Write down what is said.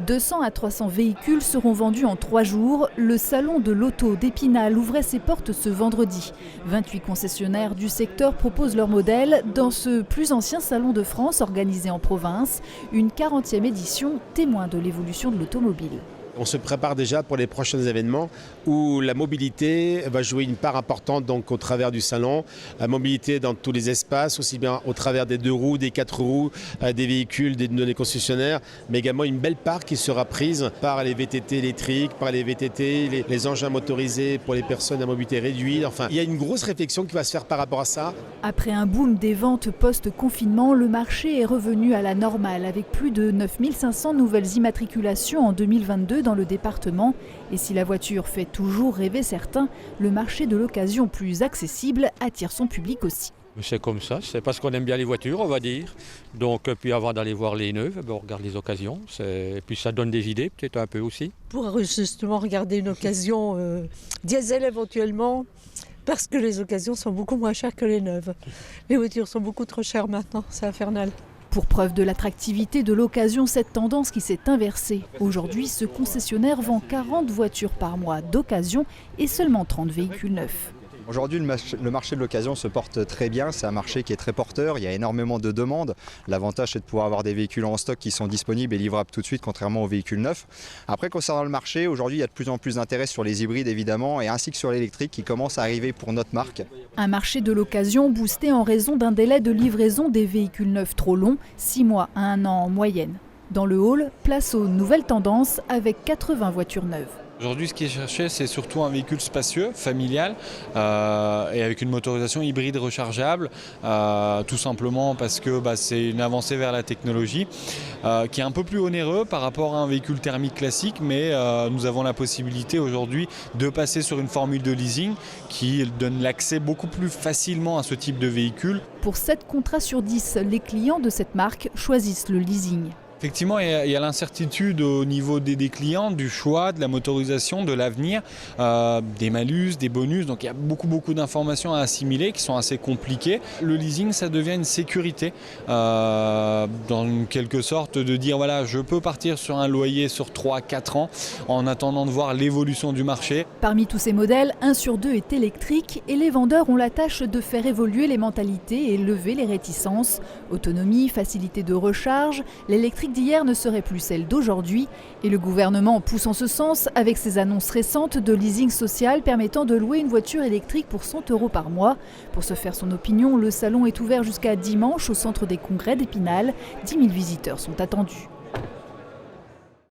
200 à 300 véhicules seront vendus en 3 jours. Le salon de l'auto d'Épinal ouvrait ses portes ce vendredi. 28 concessionnaires du secteur proposent leurs modèles dans ce plus ancien salon de France organisé en province. Une 40e édition témoin de l'évolution de l'automobile. On se prépare déjà pour les prochains événements où la mobilité va jouer une part importante donc, au travers du salon. La mobilité dans tous les espaces, aussi bien au travers des 2 roues, des 4 roues, des véhicules, des concessionnaires, mais également une belle part qui sera prise par les VTT électriques, par les VTT, les engins motorisés pour les personnes à mobilité réduite. Enfin, il y a une grosse réflexion qui va se faire par rapport à ça. Après un boom des ventes post-confinement, le marché est revenu à la normale avec plus de 9500 nouvelles immatriculations en 2022 dans le département. Et si la voiture fait toujours rêver certains, le marché de l'occasion plus accessible attire son public aussi. C'est comme ça, c'est parce qu'on aime bien les voitures, on va dire. Donc, puis avant d'aller voir les neuves, on regarde les occasions. Et puis ça donne des idées, peut-être un peu aussi. Pour justement regarder une occasion diesel éventuellement, parce que les occasions sont beaucoup moins chères que les neuves. Les voitures sont beaucoup trop chères maintenant, c'est infernal. Pour preuve de l'attractivité de l'occasion, cette tendance qui s'est inversée. Aujourd'hui, ce concessionnaire vend 40 voitures par mois d'occasion et seulement 30 véhicules neufs. Aujourd'hui, le marché de l'occasion se porte très bien. C'est un marché qui est très porteur. Il y a énormément de demandes. L'avantage, c'est de pouvoir avoir des véhicules en stock qui sont disponibles et livrables tout de suite, contrairement aux véhicules neufs. Après, concernant le marché, aujourd'hui, il y a de plus en plus d'intérêt sur les hybrides, évidemment, et ainsi que sur l'électrique qui commence à arriver pour notre marque. Un marché de l'occasion boosté en raison d'un délai de livraison des véhicules neufs trop long, 6 mois à 1 an en moyenne. Dans le hall, place aux nouvelles tendances avec 80 voitures neuves. Aujourd'hui, ce qui est cherché, c'est surtout un véhicule spacieux, familial, et avec une motorisation hybride rechargeable, tout simplement parce que c'est une avancée vers la technologie, qui est un peu plus onéreux par rapport à un véhicule thermique classique, mais nous avons la possibilité aujourd'hui de passer sur une formule de leasing qui donne l'accès beaucoup plus facilement à ce type de véhicule. Pour 7 contrats sur 10, les clients de cette marque choisissent le leasing. Effectivement, il y a l'incertitude au niveau des clients, du choix, de la motorisation, de l'avenir, des malus, des bonus. Donc il y a beaucoup d'informations à assimiler qui sont assez compliquées. Le leasing, ça devient une sécurité, dans quelque sorte de dire voilà, je peux partir sur un loyer sur 3-4 ans en attendant de voir l'évolution du marché. Parmi tous ces modèles, 1 sur 2 est électrique et les vendeurs ont la tâche de faire évoluer les mentalités et lever les réticences. Autonomie, facilité de recharge, l'électrique d'hier ne serait plus celle d'aujourd'hui et le gouvernement pousse en ce sens avec ses annonces récentes de leasing social permettant de louer une voiture électrique pour 100 € par mois. Pour se faire son opinion, le salon est ouvert jusqu'à dimanche au centre des congrès d'Épinal. 10 000 visiteurs sont attendus.